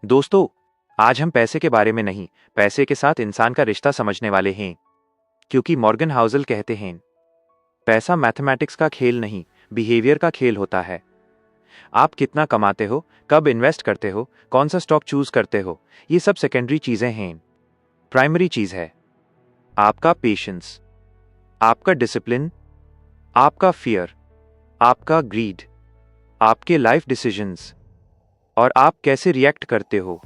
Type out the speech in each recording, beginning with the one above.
दोस्तों, आज हम पैसे के बारे में नहीं, पैसे के साथ इंसान का रिश्ता समझने वाले हैं। क्योंकि मॉर्गन हाउसल कहते हैं, पैसा मैथमेटिक्स का खेल नहीं, बिहेवियर का खेल होता है। आप कितना कमाते हो, कब इन्वेस्ट करते हो, कौन सा स्टॉक चूज करते हो, ये सब सेकेंडरी चीजें हैं। प्राइमरी चीज है आपका पेशेंस, आपका डिसिप्लिन, आपका फियर, आपका ग्रीड, आपके लाइफ डिसीजंस और आप कैसे रिएक्ट करते हो।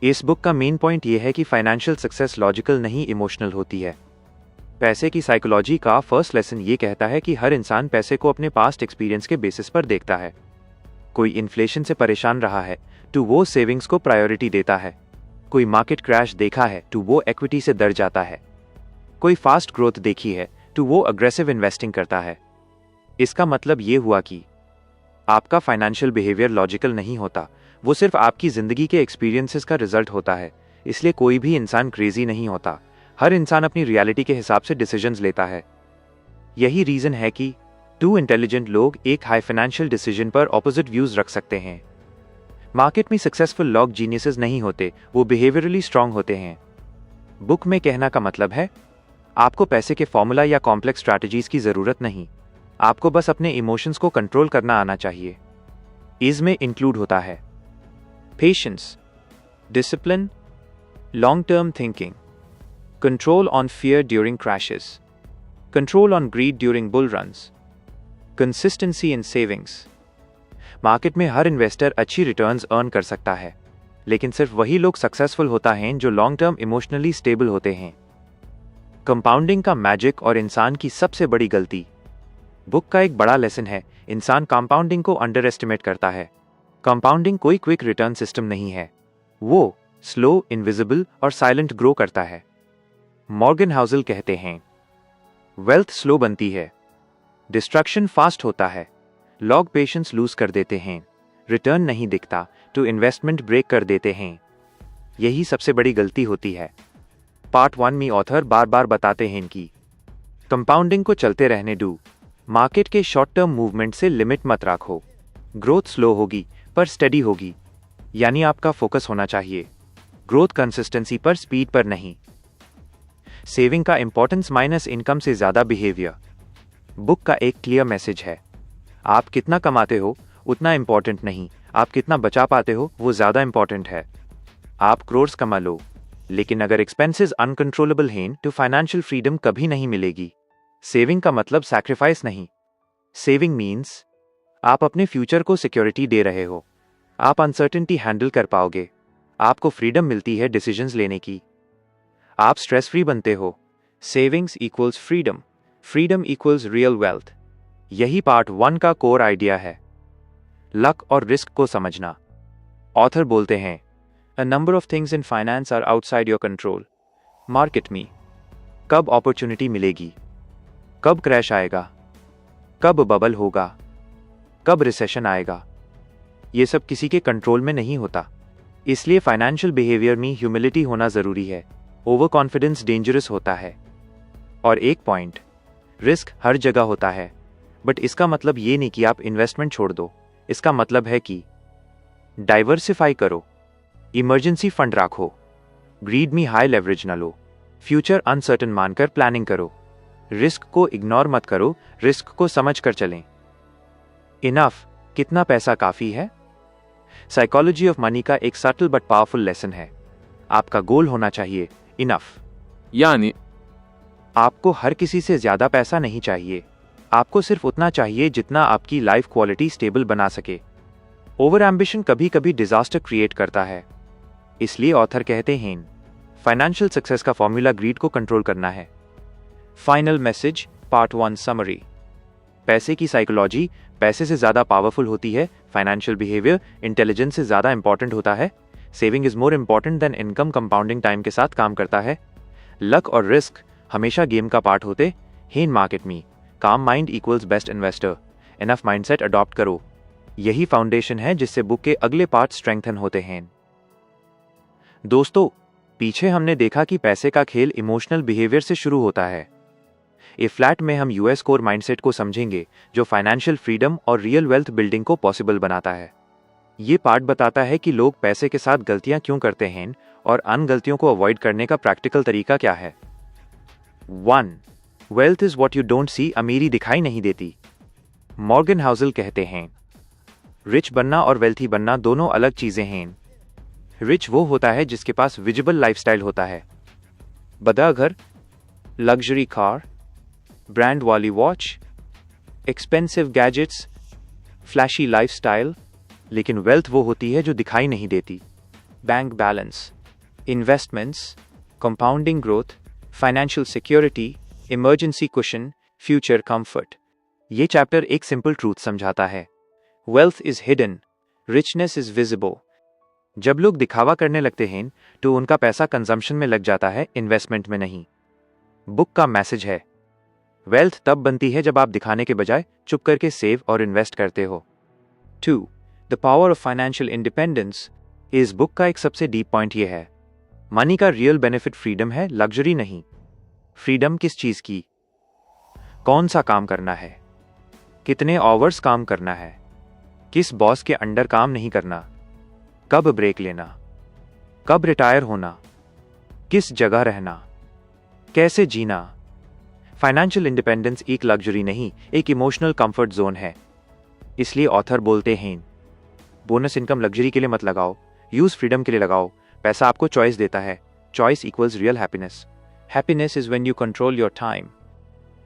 इस बुक का मेन पॉइंट यह है कि फाइनेंशियल सक्सेस लॉजिकल नहीं, इमोशनल होती है। पैसे की साइकोलॉजी का फर्स्ट लेसन ये कहता है कि हर इंसान पैसे को अपने पास्ट एक्सपीरियंस के बेसिस पर देखता है। कोई इन्फ्लेशन से परेशान रहा है तो वो सेविंग्स को प्रायोरिटी देता है। कोई मार्केट क्रैश देखा है तो वो इक्विटी से डर जाता है। कोई फास्ट ग्रोथ देखी है तो वो अग्रेसिव इन्वेस्टिंग करता है। इसका मतलब ये हुआ कि आपका फाइनेंशियल बिहेवियर लॉजिकल नहीं होता, वो सिर्फ आपकी जिंदगी के एक्सपीरियंसेस का रिजल्ट होता है। इसलिए कोई भी इंसान क्रेजी नहीं होता, हर इंसान अपनी रियलिटी के हिसाब से डिसीजंस लेता है। यही रीजन है कि टू इंटेलिजेंट लोग एक हाई फाइनेंशियल डिसीजन पर ऑपोजिट व्यूज रख सकते हैं। मार्केट में सक्सेसफुल लोग जीनियसेस नहीं होते, वो बिहेवियरली स्ट्रांग होते हैं। बुक में कहना का मतलब है, आपको पैसे के फॉर्मूला या कॉम्प्लेक्स स्ट्रैटेजीज की जरूरत नहीं, आपको बस अपने इमोशंस को कंट्रोल करना आना चाहिए। इसमें इंक्लूड होता है patience, discipline, long term thinking, control on fear during crashes, control on greed during bull runs, consistency in savings. Market में हर इन्वेस्टर अच्छी रिटर्न्स अर्न कर सकता है, लेकिन सिर्फ वही लोग सक्सेसफुल होता है जो लॉन्ग टर्म इमोशनली स्टेबल होते हैं। कंपाउंडिंग का मैजिक और इंसान की सबसे बड़ी गलती। बुक का एक बड़ा लेसन है, इंसान कंपाउंडिंग को अंडर एस्टिमेट करता है। कंपाउंडिंग कोई क्विक रिटर्न सिस्टम नहीं है, वो स्लो, इनविजिबल और साइलेंट ग्रो करता है। मॉर्गन हाउसल कहते हैं, वेल्थ स्लो बनती है, डिस्ट्रक्शन फास्ट होता है, लोग पेशेंस लूज कर देते हैं, रिटर्न नहीं दिखता तो इन्वेस्टमेंट ब्रेक कर देते हैं। यही सबसे बड़ी गलती होती है। पार्ट 1 में ऑथर बार बार बताते हैं कि कंपाउंडिंग को चलते रहने दो, मार्केट के शॉर्ट टर्म मूवमेंट से लिमिट मत रखो। ग्रोथ स्लो होगी पर स्टडी होगी, यानी आपका फोकस होना चाहिए ग्रोथ कंसिस्टेंसी पर, स्पीड पर नहीं। सेविंग का इंपॉर्टेंस माइनस इनकम से ज्यादा बिहेवियर। बुक का एक क्लियर मैसेज है, आप कितना कमाते हो उतना इंपॉर्टेंट नहीं, आप कितना बचा पाते हो वो ज्यादा इंपॉर्टेंट है। आप करोड़ कमा लो, लेकिन अगर एक्सपेंसेस अनकंट्रोलेबल हैं तो फाइनेंशियल फ्रीडम कभी नहीं मिलेगी। सेविंग का मतलब सैक्रिफाइस नहीं, सेविंग मीन्स आप अपने फ्यूचर को सिक्योरिटी दे रहे हो, आप अनसर्टेनिटी हैंडल कर पाओगे, आपको फ्रीडम मिलती है डिसीजंस लेने की, आप स्ट्रेस फ्री बनते हो। Savings equals freedom, freedom equals real wealth. यही पार्ट 1 का कोर आइडिया है, लक और रिस्क को समझना। ऑथर बोलते हैं, a number of things in finance are outside your control. Market में कब अपॉर्चुनिटी मिलेगी, कब क्रैश आएगा, कब बबल होगा, कब रिसेशन आएगा, ये सब किसी के कंट्रोल में नहीं होता। इसलिए फाइनेंशियल बिहेवियर में ह्यूमिलिटी होना जरूरी है। ओवर कॉन्फिडेंस डेंजरस होता है। और एक पॉइंट, रिस्क हर जगह होता है, बट इसका मतलब ये नहीं कि आप इन्वेस्टमेंट छोड़ दो। इसका मतलब है कि डाइवर्सिफाई करो, इमरजेंसी फंड रखो, ग्रीड में हाई लेवरेज न लो, फ्यूचर अनसर्टन मानकर प्लानिंग करो, रिस्क को इग्नोर मत करो, रिस्क को समझ कर चलें। इनफ, कितना पैसा काफी है? साइकोलॉजी ऑफ मनी का एक सटल बट पावरफुल लेसन है। आपका गोल होना चाहिए इनफ, यानी आपको हर किसी से ज्यादा पैसा नहीं चाहिए, आपको सिर्फ उतना चाहिए जितना आपकी लाइफ क्वालिटी स्टेबल बना सके। ओवर एम्बिशन कभी कभी डिजास्टर क्रिएट करता है। इसलिए ऑथर कहते हैं, फाइनेंशियल सक्सेस का फॉर्मूला ग्रीड को कंट्रोल करना है। Final message, part 1 summary. पैसे की साइकोलॉजी पैसे से ज्यादा पावरफुल होती है, फाइनेंशियल बिहेवियर इंटेलिजेंस से ज्यादा इंपॉर्टेंट होता है, saving is more important than income compounding time के साथ काम करता है, लक और रिस्क हमेशा गेम का पार्ट होते हैं। मार्केट में काम mind equals best investor, enough mindset adopt करो। यही फाउंडेशन है जिससे बुक के अगले पार्ट स्ट्रेंथन होते हैं। दोस्तों, पीछे हमने देखा कि पैसे का खेल इमोशनल बिहेवियर से शुरू होता है। ए फ्लैट में हम यूएस कोर माइंडसेट को समझेंगे जो फाइनेंशियल फ्रीडम और रियल वेल्थ बिल्डिंग को पॉसिबल बनाता है। ये पार्ट बताता है कि लोग पैसे के साथ गलतियां क्यों करते हैं और अन गलतियों को अवॉइड करने का प्रैक्टिकल तरीका क्या है। 1. Wealth is what you don't see, अमीरी दिखाई नहीं देती। मॉर्गन हाउसल कहते हैं, रिच बनना और वेल्थी बनना दोनों अलग चीजें हैं। रिच वो होता है जिसके पास विजिबल लाइफस्टाइल होता है, बड़ा घर, लग्जरी कार, ब्रांड वाली watch, expensive gadgets, flashy lifestyle. लेकिन वेल्थ वो होती है जो दिखाई नहीं देती, bank balance, investments, compounding growth, financial security, emergency cushion, future comfort. ये चैप्टर एक सिंपल ट्रूथ समझाता है, wealth is hidden, richness is visible. जब लोग दिखावा करने लगते हैं तो उनका पैसा कंजम्पशन में लग जाता है, इन्वेस्टमेंट में नहीं। बुक का मैसेज है, वेल्थ तब बनती है जब आप दिखाने के बजाय चुप करके सेव और इन्वेस्ट करते हो। 2. The power of financial independence. इस बुक का एक सबसे डीप पॉइंट यह है, मनी का रियल बेनिफिट फ्रीडम है, लग्जरी नहीं। फ्रीडम किस चीज की? कौन सा काम करना है, कितने आवर्स काम करना है, किस बॉस के अंडर काम नहीं करना, कब ब्रेक लेना, कब रिटायर होना, किस जगह रहना, कैसे जीना। फाइनेंशियल इंडिपेंडेंस एक लग्जरी नहीं, एक इमोशनल कंफर्ट जोन है। इसलिए ऑथर बोलते हैं, बोनस इनकम लग्जरी के लिए मत लगाओ, यूज फ्रीडम के लिए लगाओ। पैसा आपको चॉइस देता है, choice equals real happiness. Happiness is when you control your time.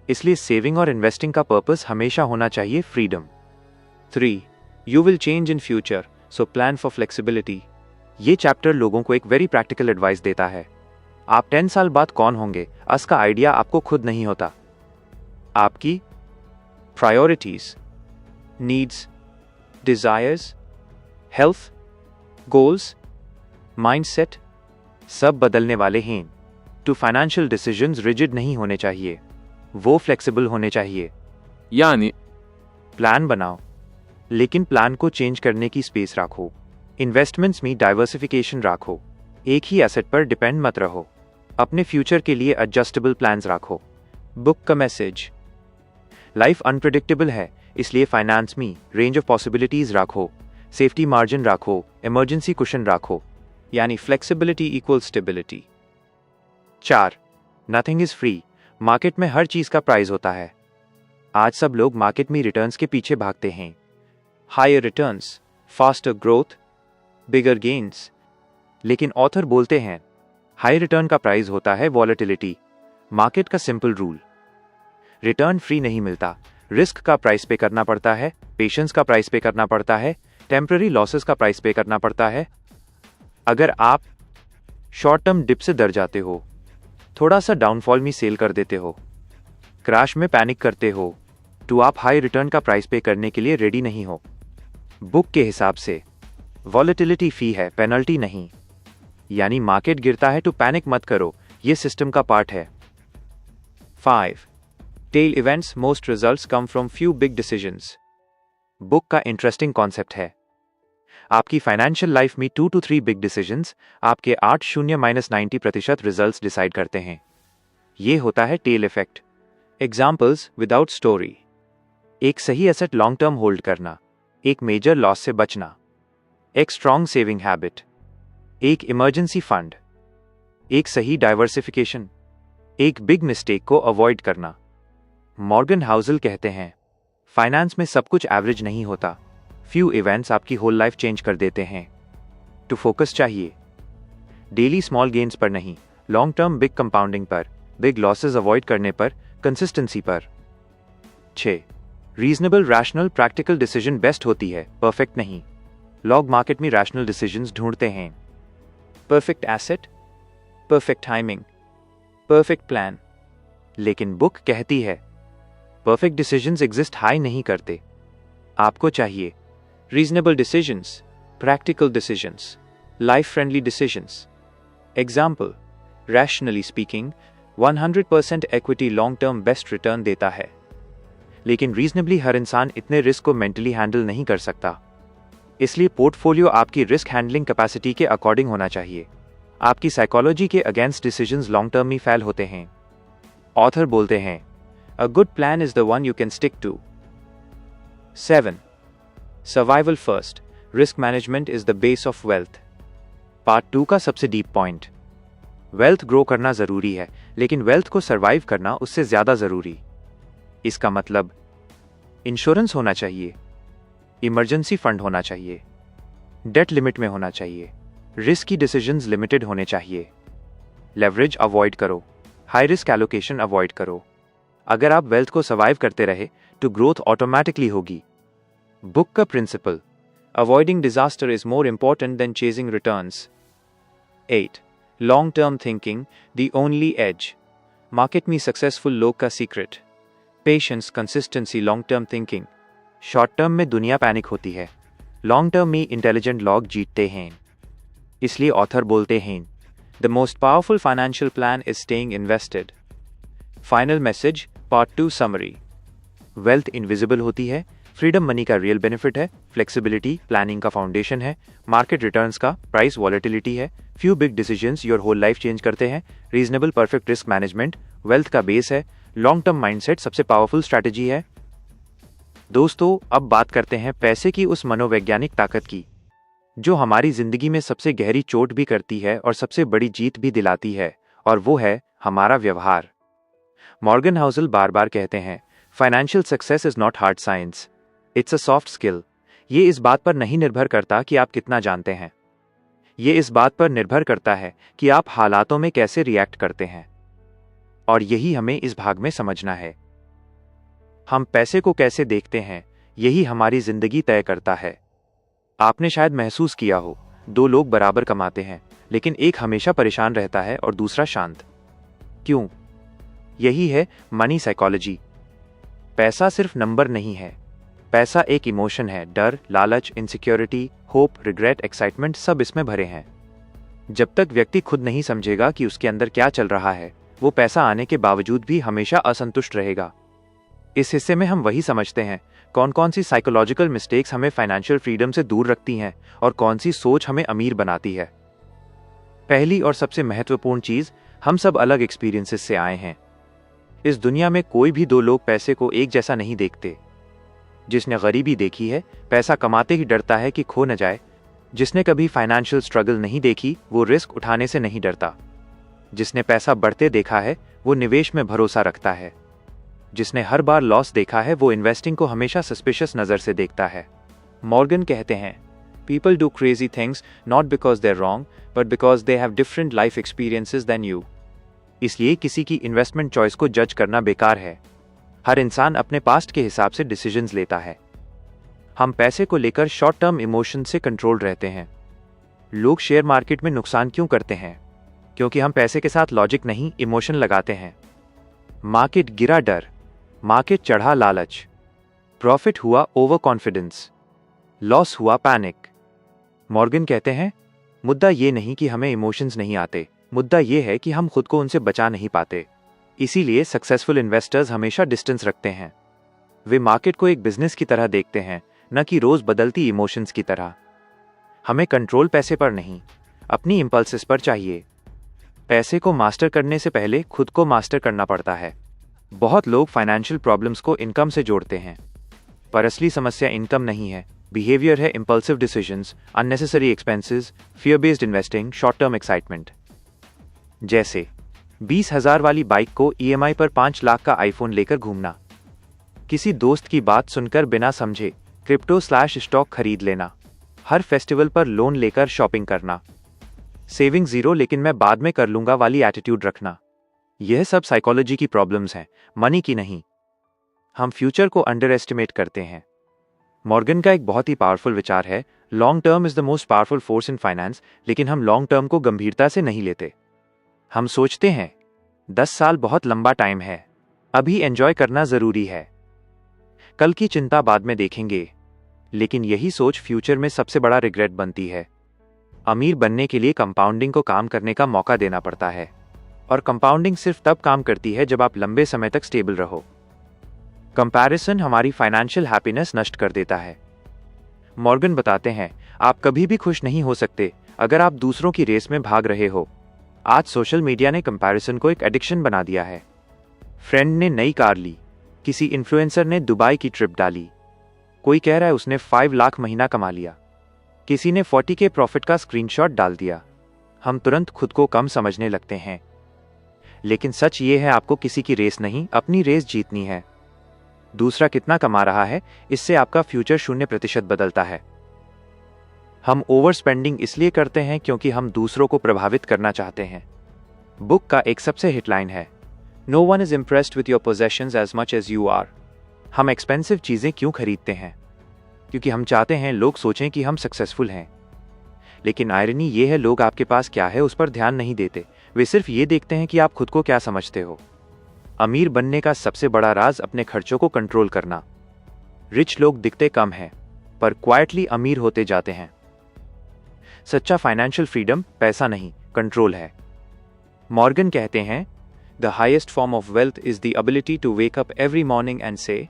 इसलिए सेविंग और इन्वेस्टिंग का पर्पस हमेशा होना चाहिए freedom. 3. You will change in future, so plan for flexibility. ये चैप्टर लोगों को एक वेरी प्रैक्टिकल एडवाइस देता है। आप 10 साल बाद कौन होंगे, इसका आइडिया आपको खुद नहीं होता। आपकी priorities, needs, desires, health, goals, mindset सब बदलने वाले हैं। टू फाइनेंशियल डिसीजंस रिजिड नहीं होने चाहिए, वो फ्लेक्सिबल होने चाहिए। यानी प्लान बनाओ, लेकिन प्लान को चेंज करने की स्पेस रखो। इन्वेस्टमेंट्स में डाइवर्सिफिकेशन रखो, एक ही एसेट पर डिपेंड मत रहो। अपने फ्यूचर के लिए एडजस्टेबल प्लान्स रखो। बुक का मैसेज, लाइफ अनप्रेडिक्टेबल है, इसलिए फाइनेंस में रेंज ऑफ पॉसिबिलिटीज रखो, सेफ्टी मार्जिन रखो, इमरजेंसी कुशन रखो, यानी flexibility equal stability. 4. Nothing is free. Market में हर चीज का प्राइस होता है। आज सब लोग मार्केट में रिटर्न्स के पीछे भागते हैं, हायर रिटर्न्स, फास्टर ग्रोथ, बिगर गेन्स। लेकिन ऑथर बोलते हैं, हाई रिटर्न का प्राइस होता है वॉलेटिलिटी। मार्केट का सिंपल रूल, रिटर्न फ्री नहीं मिलता, रिस्क का प्राइस पे करना पड़ता है, पेशेंस का प्राइस पे करना पड़ता है, टेम्पररी लॉसेस का प्राइस पे करना पड़ता है। अगर आप शॉर्ट टर्म डिप से डर जाते हो, थोड़ा सा डाउनफॉल में सेल कर देते हो, क्रैश में पैनिक करते हो, तो आप हाई रिटर्न का प्राइस पे करने के लिए रेडी नहीं हो। बुक के हिसाब से वॉलेटिलिटी फी है, पेनल्टी नहीं। यानी मार्केट गिरता है तो पैनिक मत करो, ये सिस्टम का पार्ट है। 5. Tail events, most results come from few big decisions. Book का इंटरेस्टिंग कॉन्सेप्ट है, आपकी फाइनेंशियल लाइफ में 2 to 3 बिग डिसीजंस आपके 80-90% रिजल्ट्स डिसाइड करते हैं। ये होता है tail effect. Examples without story, एक सही एसेट लॉन्ग टर्म होल्ड करना, एक मेजर लॉस से बचना, एक स्ट्रॉन्ग सेविंग हैबिट, एक इमरजेंसी फंड, एक सही डाइवर्सिफिकेशन, एक बिग मिस्टेक को अवॉइड करना। मॉर्गन हाउसल कहते हैं, फाइनेंस में सब कुछ एवरेज नहीं होता, फ्यू इवेंट्स आपकी होल लाइफ चेंज कर देते हैं। तो फोकस चाहिए डेली स्मॉल गेन्स पर नहीं, लॉन्ग टर्म बिग कंपाउंडिंग पर, बिग लॉसेस अवॉइड करने पर, कंसिस्टेंसी पर। 6. Reasonable rational practical decision best होती है, परफेक्ट नहीं। लोग मार्केट में रैशनल डिसीजंस ढूंढते हैं, perfect asset, perfect timing, perfect plan. लेकिन बुक कहती है, परफेक्ट डिसीजंस एग्जिस्ट हाई नहीं करते। आपको चाहिए reasonable decisions, practical decisions, life friendly decisions. Example, rationally speaking 100% equity long term best return देता है, लेकिन रीजनेबली हर इंसान इतने रिस्क को मेंटली हैंडल नहीं कर सकता। इसलिए पोर्टफोलियो आपकी रिस्क हैंडलिंग कैपेसिटी के अकॉर्डिंग होना चाहिए। आपकी साइकोलॉजी के अगेंस्ट डिसीजंस लॉन्ग टर्म में फेल होते हैं। ऑथर बोलते हैं, a good plan is the one you can stick to. 7. Survival first, risk management is the base of wealth. Part 2 का सबसे डीप पॉइंट। वेल्थ ग्रो करना जरूरी है, लेकिन वेल्थ को सरवाइव करना उससे ज्यादा जरूरी। इसका मतलब इंश्योरेंस होना चाहिए, इमरजेंसी फंड होना चाहिए, डेट लिमिट में होना चाहिए, रिस्की डिसीजंस लिमिटेड होने चाहिए, लेवरेज अवॉइड करो, हाई रिस्क एलोकेशन अवॉइड करो। अगर आप वेल्थ को सर्वाइव करते रहे तो ग्रोथ ऑटोमेटिकली होगी। बुक का principle, avoiding disaster is more important than chasing returns. 8. Long term thinking, the only edge. Market में सक्सेसफुल लोग का secret, patience, consistency, long term thinking. Short term में दुनिया पैनिक होती है, लॉन्ग टर्म में इंटेलिजेंट लोग जीतते हैं। इसलिए ऑथर बोलते हैं, the most powerful financial plan is staying invested. Final message, part 2 summary. Wealth invisible होती है, फ्रीडम मनी का रियल बेनिफिट है, फ्लेक्सिबिलिटी प्लानिंग का फाउंडेशन है, मार्केट रिटर्न्स का प्राइस वॉलेटिलिटी है, few big decisions your whole life change करते हैं, reasonable perfect risk management wealth का बेस है, लॉन्ग टर्म माइंडसेट सबसे पावरफुल स्ट्रैटेजी है। दोस्तों, अब बात करते हैं पैसे की उस मनोवैज्ञानिक ताकत की जो हमारी जिंदगी में सबसे गहरी चोट भी करती है और सबसे बड़ी जीत भी दिलाती है, और वो है हमारा व्यवहार। मॉर्गन हाउसल बार बार कहते हैं, financial success is not hard science, it's a soft skill. ये इस बात पर नहीं निर्भर करता कि आप कितना जानते हैं, ये इस बात पर निर्भर करता है कि आप हालातों में कैसे रिएक्ट करते हैं। और यही हमें इस भाग में समझना है। हम पैसे को कैसे देखते हैं, यही हमारी जिंदगी तय करता है। आपने शायद महसूस किया हो, 2 लोग बराबर कमाते हैं, लेकिन एक हमेशा परेशान रहता है और दूसरा शांत। क्यों? यही है मनी साइकोलॉजी। पैसा सिर्फ नंबर नहीं है, पैसा एक इमोशन है। डर, लालच, इनसिक्योरिटी, होप, रिग्रेट, एक्साइटमेंट सब इसमें भरे हैं। जब तक व्यक्ति खुद नहीं समझेगा कि उसके अंदर क्या चल रहा है, वो पैसा आने के बावजूद भी हमेशा असंतुष्ट रहेगा। इस हिस्से में हम वही समझते हैं कौन कौन सी साइकोलॉजिकल मिस्टेक्स हमें फाइनेंशियल फ्रीडम से दूर रखती हैं और कौन सी सोच हमें अमीर बनाती है। पहली और सबसे महत्वपूर्ण चीज, हम सब अलग एक्सपीरियंसेस से आए हैं। इस दुनिया में कोई भी 2 लोग पैसे को एक जैसा नहीं देखते। जिसने गरीबी देखी है, पैसा कमाते ही डरता है कि खो न जाए। जिसने कभी फाइनेंशियल स्ट्रगल नहीं देखी, वो रिस्क उठाने से नहीं डरता। जिसने पैसा बढ़ते देखा है, वो निवेश में भरोसा रखता है। जिसने हर बार लॉस देखा है, वो इन्वेस्टिंग को हमेशा सस्पिशियस नजर से देखता है। मॉर्गन कहते हैं, people do crazy things not because they are wrong, but because they have different life experiences than you. इसलिए किसी की इन्वेस्टमेंट चॉइस को जज करना बेकार है। हर इंसान अपने पास्ट के हिसाब से डिसीजंस लेता है। हम पैसे को लेकर शॉर्ट टर्म इमोशन से कंट्रोल रहते हैं। लोग शेयर मार्केट में नुकसान क्यों करते हैं? क्योंकि हम पैसे के साथ लॉजिक नहीं, इमोशन लगाते हैं। मार्केट गिरा डर, मार्केट चढ़ा लालच, प्रॉफिट हुआ ओवर कॉन्फिडेंस, लॉस हुआ पैनिक। मॉर्गन कहते हैं, मुद्दा ये नहीं कि हमें इमोशंस नहीं आते, मुद्दा ये है कि हम खुद को उनसे बचा नहीं पाते। इसीलिए सक्सेसफुल इन्वेस्टर्स हमेशा डिस्टेंस रखते हैं। वे मार्केट को एक बिजनेस की तरह देखते हैं, न कि रोज बदलती इमोशंस की तरह। हमें कंट्रोल पैसे पर नहीं, अपनी इंपल्सेस पर चाहिए। पैसे को मास्टर करने से पहले खुद को मास्टर करना पड़ता है। बहुत लोग फाइनेंशियल प्रॉब्लम्स को इनकम से जोड़ते हैं, पर असली समस्या इनकम नहीं है, बिहेवियर है। Impulsive decisions, unnecessary expenses, fear based investing, short term excitement. जैसे 20,000 वाली बाइक को EMI पर 5 लाख का आईफोन लेकर घूमना, किसी दोस्त की बात सुनकर बिना समझे क्रिप्टो/स्टॉक खरीद लेना, हर फेस्टिवल पर लोन लेकर शॉपिंग करना, सेविंग जीरो लेकिन मैं बाद में कर लूंगा वाली एटीट्यूड रखना। यह सब साइकोलॉजी की प्रॉब्लम्स हैं, मनी की नहीं। हम फ्यूचर को अंडर एस्टिमेट करते हैं। मॉर्गन का एक बहुत ही पावरफुल विचार है, long term is the most powerful force in finance, लेकिन हम लॉन्ग टर्म को गंभीरता से नहीं लेते। हम सोचते हैं 10 साल बहुत लंबा टाइम है, अभी एंजॉय करना जरूरी है, कल की चिंता बाद में देखेंगे। लेकिन यही सोच फ्यूचर में सबसे बड़ा रिग्रेट बनती है। अमीर बनने के लिए कंपाउंडिंग को काम करने का मौका देना पड़ता है, और कंपाउंडिंग सिर्फ तब काम करती है जब आप लंबे समय तक स्टेबल रहो। कंपैरिजन हमारी फाइनेंशियल हैप्पीनेस नष्ट कर देता है। मॉर्गन बताते हैं, आप कभी भी खुश नहीं हो सकते अगर आप दूसरों की रेस में भाग रहे हो। आज सोशल मीडिया ने कंपैरिजन को एक एडिक्शन बना दिया है। फ्रेंड ने नई कार ली, किसी इन्फ्लुएंसर ने दुबई की ट्रिप डाली, कोई कह रहा है उसने 5 लाख महीना कमा लिया। किसी ने 40 के प्रॉफिट का स्क्रीनशॉट डाल दिया। हम तुरंत खुद को कम समझने लगते हैं, लेकिन सच ये है आपको किसी की रेस नहीं, अपनी रेस जीतनी है। दूसरा कितना कमा रहा है, इससे आपका फ्यूचर 0% बदलता है। हम ओवर स्पेंडिंग इसलिए करते हैं क्योंकि हम दूसरों को प्रभावित करना चाहते हैं। बुक का एक सबसे हिटलाइन है, no one is impressed with your possessions as much as you are. हम एक्सपेंसिव चीजें क्यों खरीदते हैं? क्योंकि हम चाहते हैं लोग सोचें कि हम सक्सेसफुल हैं। लेकिन आयरनी ये है, लोग आपके पास क्या है उस पर ध्यान नहीं देते, वे सिर्फ ये देखते हैं कि आप खुद को क्या समझते हो। अमीर बनने का सबसे बड़ा राज अपने खर्चों को कंट्रोल करना। रिच लोग दिखते कम हैं, पर क्वाइटली अमीर होते जाते हैं। सच्चा फाइनेंशियल फ्रीडम पैसा नहीं, कंट्रोल है। मॉर्गन कहते हैं, the highest form of wealth is the ability to wake up every morning and say,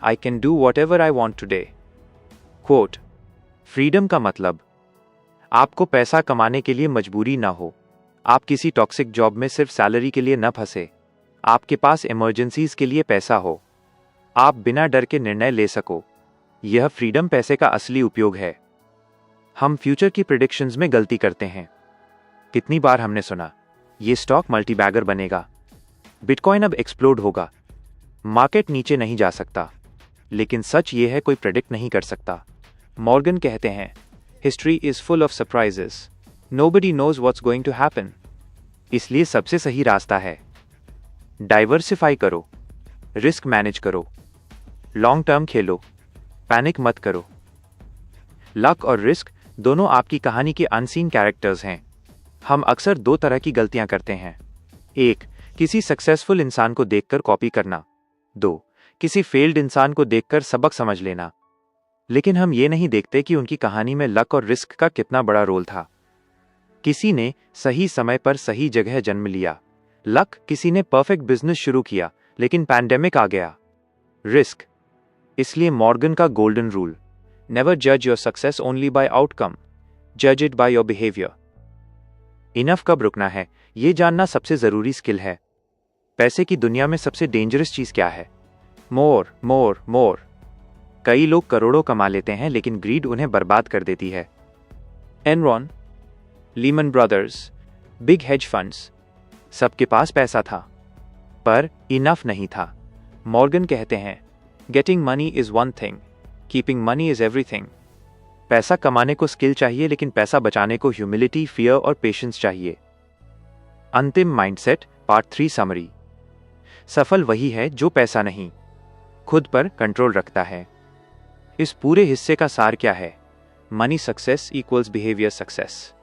I can do whatever I want today. Quote, freedom का मतलब आपको पैसा कमाने के लिए मजबूरी ना हो, आप किसी टॉक्सिक जॉब में सिर्फ सैलरी के लिए न फंसे, आपके पास इमरजेंसीज के लिए पैसा हो, आप बिना डर के निर्णय ले सको। यह फ्रीडम पैसे का असली उपयोग है। हम फ्यूचर की प्रेडिक्शंस में गलती करते हैं। कितनी बार हमने सुना, ये स्टॉक मल्टीबैगर बनेगा, बिटकॉइन अब एक्सप्लोड होगा, मार्केट नीचे नहीं जा सकता। लेकिन सच ये है, कोई प्रेडिक्ट नहीं कर सकता। मॉर्गन कहते हैं, history is full of surprises, nobody knows what's going to happen. इसलिए सबसे सही रास्ता है, डाइवर्सिफाई करो, रिस्क मैनेज करो, लॉन्ग टर्म खेलो, पैनिक मत करो। लक और रिस्क दोनों आपकी कहानी के अनसीन कैरेक्टर्स हैं। हम अक्सर दो तरह की गलतियां करते हैं। एक, किसी सक्सेसफुल इंसान को देखकर कॉपी करना। दो, किसी फेल्ड इंसान को देखकर सबक समझ लेना। लेकिन हम ये नहीं देखते कि उनकी कहानी में लक और रिस्क का कितना बड़ा रोल था। किसी ने सही समय पर सही जगह जन्म लिया, लक, किसी ने परफेक्ट बिजनेस शुरू किया लेकिन पैंडेमिक आ गया, रिस्क। इसलिए मॉर्गन का गोल्डन रूल, नेवर जज your success only by outcome, जज it by your behaviour. Enough कब रुकना है, यह जानना सबसे जरूरी स्किल है। पैसे की दुनिया में सबसे डेंजरस चीज क्या है? मोर मोर मोर। कई लोग करोड़ों कमा लेते हैं लेकिन ग्रीड उन्हें बर्बाद कर देती है। Enron, Lehman brothers, big hedge funds, सबके पास पैसा था पर इनफ नहीं था। मॉर्गन कहते हैं, getting money is one thing, keeping money is everything. पैसा कमाने को स्किल चाहिए लेकिन पैसा बचाने को ह्यूमिलिटी, फियर और पेशेंस चाहिए। अंतिम माइंडसेट पार्ट 3 समरी। सफल वही है जो पैसा नहीं, खुद पर कंट्रोल रखता है। इस पूरे हिस्से का सार क्या है? Money success equals behaviour success.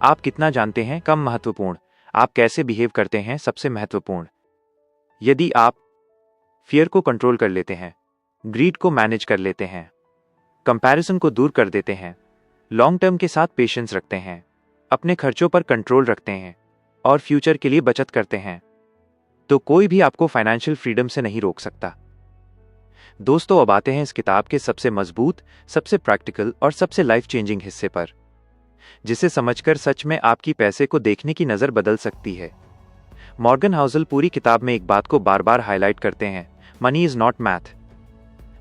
आप कितना जानते हैं कम महत्वपूर्ण, आप कैसे बिहेव करते हैं सबसे महत्वपूर्ण। यदि आप फियर को कंट्रोल कर लेते हैं, ग्रीड को मैनेज कर लेते हैं, कंपैरिजन को दूर कर देते हैं, लॉन्ग टर्म के साथ पेशेंस रखते हैं, अपने खर्चों पर कंट्रोल रखते हैं और फ्यूचर के लिए बचत करते हैं, तो कोई भी आपको फाइनेंशियल फ्रीडम से नहीं रोक सकता। दोस्तों, अब आते हैं इस किताब के सबसे मजबूत, सबसे प्रैक्टिकल और सबसे लाइफ चेंजिंग हिस्से पर, जिसे समझकर सच में आपकी पैसे को देखने की नजर बदल सकती है। मॉर्गन हाउसल पूरी किताब में एक बात को बार बार हाईलाइट करते हैं, money is not math,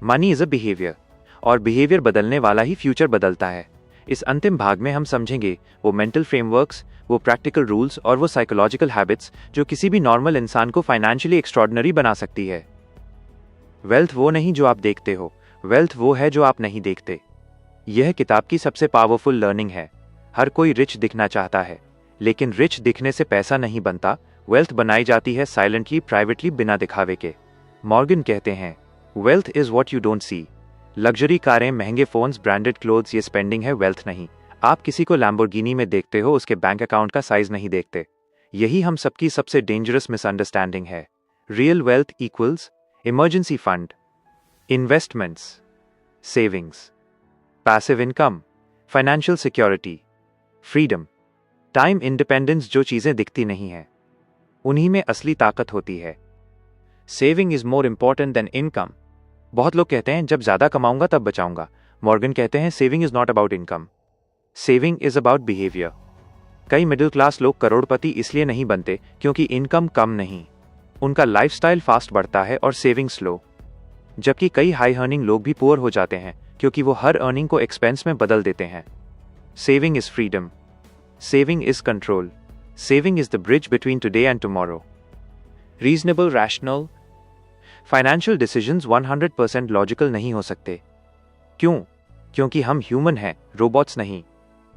money is a behaviour, और बिहेवियर बदलने वाला ही फ्यूचर बदलता है। इस अंतिम भाग में हम समझेंगे वो मेंटल फ्रेमवर्क्स, वो प्रैक्टिकल रूल्स और वो साइकोलॉजिकल हैबिट्स जो किसी भी नॉर्मल इंसान को फाइनेंशियली एक्स्ट्रॉर्डिनरी बना सकती है। वेल्थ वो नहीं जो आप देखते हो, वेल्थ वो है जो आप नहीं देखते। यह किताब की सबसे पावरफुल लर्निंग है। हर कोई रिच दिखना चाहता है, लेकिन रिच दिखने से पैसा नहीं बनता, वेल्थ बनाई जाती है साइलेंटली, प्राइवेटली, बिना दिखावे के। मॉर्गन कहते हैं, wealth is what you don't see. Luxury कारें, महंगे फोन्स, ब्रांडेड क्लोथ्स, ये स्पेंडिंग है, वेल्थ नहीं। आप किसी को लैम्बोर्गिनी में देखते हो, उसके बैंक अकाउंट का साइज नहीं देखते। यही हम सबकी सबसे डेंजरस मिसअंडरस्टैंडिंग है। Real wealth equals emergency fund, investments, savings, passive income, financial security, freedom, time independence. जो चीजें दिखती नहीं हैं, उन्हीं में असली ताकत होती है। Saving is more important than income. बहुत लोग कहते हैं जब ज्यादा कमाऊंगा तब बचाऊंगा। मॉर्गन कहते हैं saving is not about income, saving is about behaviour. कई मिडिल क्लास लोग करोड़पति इसलिए नहीं बनते क्योंकि इनकम कम नहीं, उनका लाइफस्टाइल फास्ट बढ़ता है और सेविंग स्लो। जबकि कई हाई अर्निंग लोग भी पुअर हो जाते हैं क्योंकि वो हर अर्निंग को एक्सपेंस में बदल देते हैं। Saving is freedom. Saving is control. Saving is the bridge between today and tomorrow. Reasonable, rational. Financial decisions 100% logical नहीं हो सकते। क्यों? क्योंकि हम ह्यूमन हैं, रोबोट्स नहीं।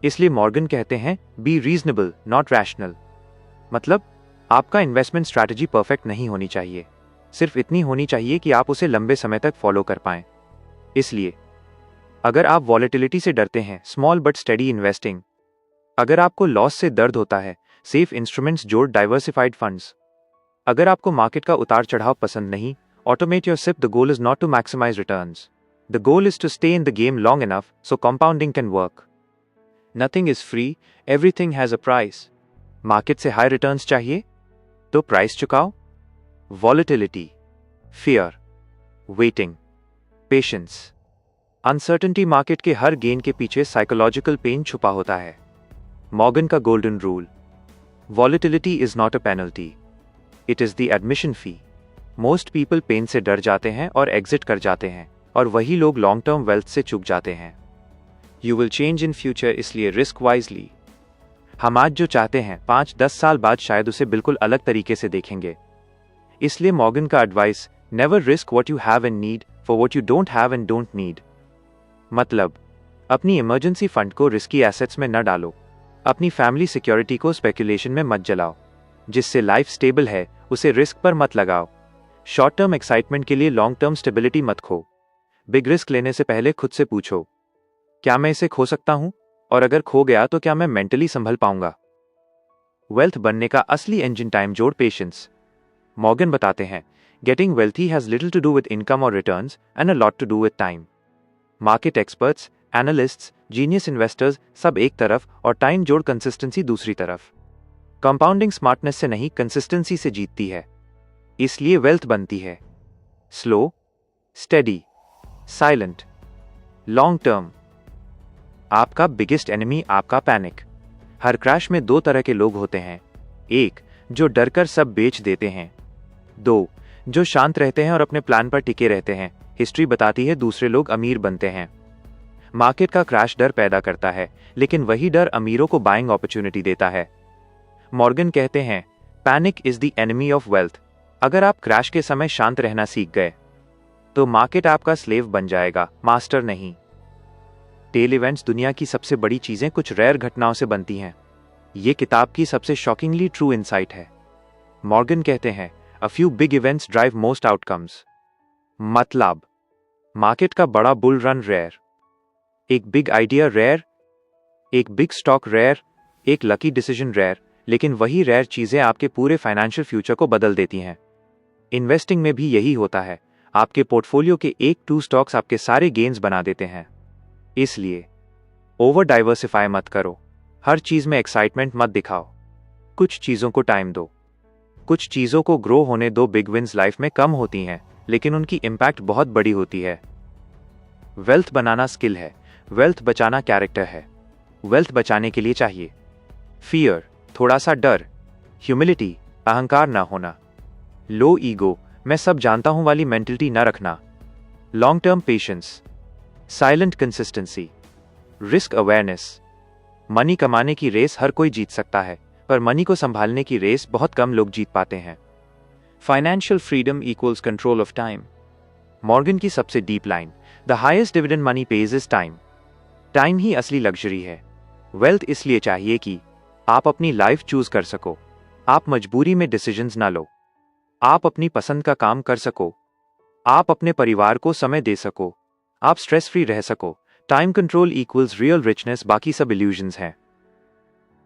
इसलिए मॉर्गन कहते हैं बी रीजनेबल नॉट रैशनल। मतलब आपका इन्वेस्टमेंट स्ट्रैटेजी परफेक्ट नहीं होनी चाहिए, सिर्फ इतनी होनी चाहिए कि आप उसे लंबे समय तक फॉलो कर पाएं। इसलिए अगर आप वॉलेटिलिटी से डरते हैं, स्मॉल बट स्टेडी इन्वेस्टिंग। अगर आपको लॉस से दर्द होता है, सेफ इंस्ट्रूमेंट्स जोड़ डाइवर्सिफाइड फंड्स। अगर आपको मार्केट का उतार चढ़ाव पसंद नहीं, automate your SIP. The goal is not to maximise returns, the goal is to stay in the game long enough so compounding can work. Nothing is free, everything has a price. Market से high returns चाहिए तो price चुकाओ। Volatility, fear, waiting, patience, uncertainty. Market के हर gain के पीछे psychological pen छुपा होता है। मॉर्गन का golden rule, volatility is not a penalty, it is the admission fee. Most people pain से डर जाते हैं और एग्जिट कर जाते हैं, और वही लोग लॉन्ग टर्म वेल्थ से चूक जाते हैं। You will change in future, इसलिए रिस्क वाइजली। हम आज जो चाहते हैं 5-10 साल बाद शायद उसे बिल्कुल अलग तरीके से देखेंगे। इसलिए मॉर्गन का advice, never risk what you have and need for what you don't have and don't need. मतलब अपनी इमरजेंसी फंड को रिस्की एसेट्स में न डालो, अपनी फैमिली सिक्योरिटी को स्पेकुलेशन में मत जलाओ। जिससे लाइफ स्टेबल है उसे रिस्क पर मत लगाओ। शॉर्ट टर्म एक्साइटमेंट के लिए लॉन्ग टर्म स्टेबिलिटी मत खो। बिग रिस्क लेने से पहले खुद से पूछो, क्या मैं इसे खो सकता हूं? और अगर खो गया तो क्या मैं मेंटली संभल पाऊंगा? वेल्थ बनने का असली इंजन टाइम जोड़, पेशेंस। मॉर्गन बताते हैं, getting wealthy has little to do with income और returns and a lot to do with time. Market experts, analysts, genius investors सब एक तरफ और टाइम जोड़ कंसिस्टेंसी दूसरी तरफ। कंपाउंडिंग स्मार्टनेस से नहीं, कंसिस्टेंसी से जीतती है। इसलिए वेल्थ बनती है slow, steady, silent, long term. आपका बिगेस्ट एनिमी आपका पैनिक। हर क्रैश में दो तरह के लोग होते हैं, एक जो डरकर सब बेच देते हैं, दो जो शांत रहते हैं और अपने प्लान पर टिके रहते हैं। हिस्ट्री बताती है दूसरे लोग अमीर बनते हैं। मार्केट का क्रैश डर पैदा करता है, लेकिन वही डर अमीरों को बाइंग अपॉर्चुनिटी देता है। मॉर्गन कहते हैं, panic is the enemy of wealth. अगर आप क्रैश के समय शांत रहना सीख गए तो मार्केट आपका स्लेव बन जाएगा, मास्टर नहीं। टेल इवेंट्स, दुनिया की सबसे बड़ी चीजें कुछ रेयर घटनाओं से बनती हैं। ये किताब की सबसे शॉकिंगली ट्रू इनसाइट है। मॉर्गन कहते हैं, a few big events drive most outcomes. मतलब मार्केट का बड़ा बुल रन रेयर, एक बिग आइडिया रेयर, एक बिग स्टॉक रेयर, एक लकी डिसीजन रेयर, लेकिन वही रेयर चीजें आपके पूरे फाइनेंशियल फ्यूचर को बदल देती हैं। इन्वेस्टिंग में भी यही होता है। आपके पोर्टफोलियो के 1-2 स्टॉक्स आपके सारे गेन्स बना देते हैं। इसलिए ओवर डाइवर्सिफाई मत करो, हर चीज में एक्साइटमेंट मत दिखाओ। कुछ चीजों को टाइम दो, कुछ चीजों को ग्रो होने दो। बिग विंस लाइफ में कम होती हैं, लेकिन उनकी इंपैक्ट बहुत बड़ी होती है। वेल्थ बनाना स्किल है, वेल्थ बचाना कैरेक्टर है। वेल्थ बचाने के लिए चाहिए फियर, थोड़ा सा डर, ह्यूमिलिटी, अहंकार ना होना, लो ईगो, मैं सब जानता हूं वाली मेंटलिटी ना रखना, long term patience, silent consistency, risk awareness. Money कमाने की रेस हर कोई जीत सकता है, पर मनी को संभालने की रेस बहुत कम लोग जीत पाते हैं। Financial freedom equals control of time. Morgan की सबसे deep line, the highest dividend money pays is time. Time ही असली लग्जरी है। वेल्थ इसलिए चाहिए कि आप अपनी लाइफ चूज कर सको, आप मजबूरी में डिसीजंस ना लो, आप अपनी पसंद का काम कर सको, आप अपने परिवार को समय दे सको, आप स्ट्रेस फ्री रह सको। Time control equals real richness, बाकी सब इल्यूजन्स हैं।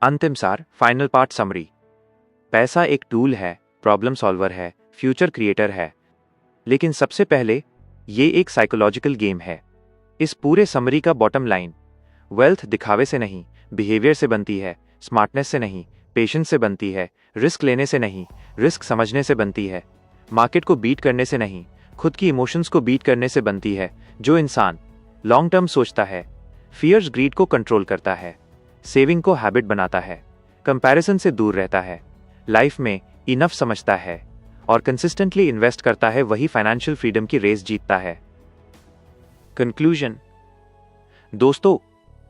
अंतिम सार, फाइनल पार्ट समरी। पैसा एक टूल है, प्रॉब्लम सॉल्वर है, फ्यूचर क्रिएटर है, लेकिन सबसे पहले ये एक साइकोलॉजिकल गेम है। इस पूरे समरी का बॉटम लाइन, वेल्थ दिखावे से नहीं, बिहेवियर से बनती है, स्मार्टनेस से नहीं, पेशेंस से बनती है, रिस्क लेने से नहीं, रिस्क समझने से बनती है, मार्केट को बीट करने से नहीं, खुद की इमोशंस को बीट करने से बनती है। जो इंसान लॉन्ग टर्म सोचता है, फियर्स ग्रीड को कंट्रोल करता है, सेविंग को हैबिट बनाता है, कंपैरिजन से दूर रहता है, लाइफ में इनफ समझता है और कंसिस्टेंटली इन्वेस्ट करता है, वही फाइनेंशियल फ्रीडम की रेस जीतता है। कंक्लूजन। दोस्तों,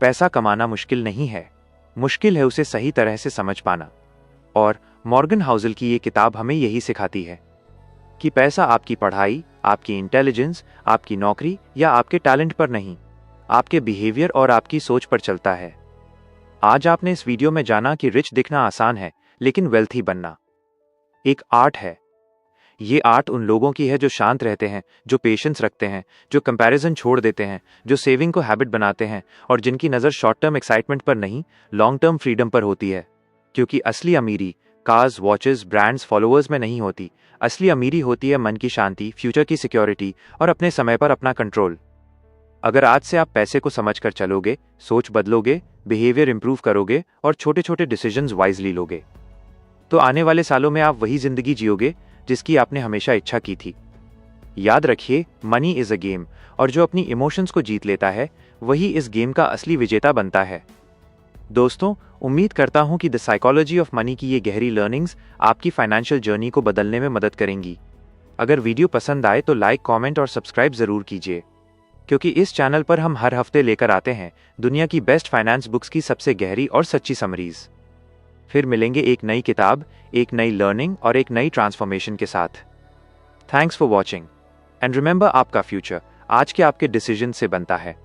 पैसा कमाना मुश्किल नहीं है, मुश्किल है उसे सही तरह से समझ पाना। और मॉर्गन हाउसल की ये किताब हमें यही सिखाती है कि पैसा आपकी पढ़ाई, आपकी इंटेलिजेंस, आपकी नौकरी या आपके टैलेंट पर नहीं, आपके बिहेवियर और आपकी सोच पर चलता है। आज आपने इस वीडियो में जाना कि रिच दिखना आसान है, लेकिन वेल्थी बनना एक आर्ट है। ये आर्ट उन लोगों की है जो शांत रहते हैं, जो पेशेंस रखते हैं, जो कंपैरिजन छोड़ देते हैं, जो सेविंग को हैबिट बनाते हैं और जिनकी नज़र शॉर्ट टर्म एक्साइटमेंट पर नहीं, लॉन्ग टर्म फ्रीडम पर होती है। क्योंकि असली अमीरी कार्स, वॉचेस, ब्रांड्स, फॉलोअर्स में नहीं होती। असली अमीरी होती है मन की शांति, फ्यूचर की सिक्योरिटी और अपने समय पर अपना कंट्रोल। अगर आज से आप पैसे को समझकर चलोगे, सोच बदलोगे, बिहेवियर इंप्रूव करोगे और छोटे छोटे डिसीजंस वाइजली लोगे, तो आने वाले सालों में आप वही जिंदगी जियोगे जिसकी आपने हमेशा इच्छा की थी। याद रखिए, मनी इज अ गेम, और जो अपनी इमोशंस को जीत लेता है वही इस गेम का असली विजेता बनता है। दोस्तों, उम्मीद करता हूं कि द साइकोलॉजी ऑफ मनी की ये गहरी लर्निंग्स आपकी फाइनेंशियल जर्नी को बदलने में मदद करेंगी। अगर वीडियो पसंद आए तो लाइक, कमेंट और सब्सक्राइब जरूर कीजिए, क्योंकि इस चैनल पर हम हर हफ्ते लेकर आते हैं दुनिया की बेस्ट फाइनेंस बुक्स की सबसे गहरी और सच्ची समरीज। फिर मिलेंगे एक नई किताब, एक नई लर्निंग और एक नई ट्रांसफॉर्मेशन के साथ। Thanks for watching and remember, आपका फ्यूचर आज के आपके डिसीजन से बनता है।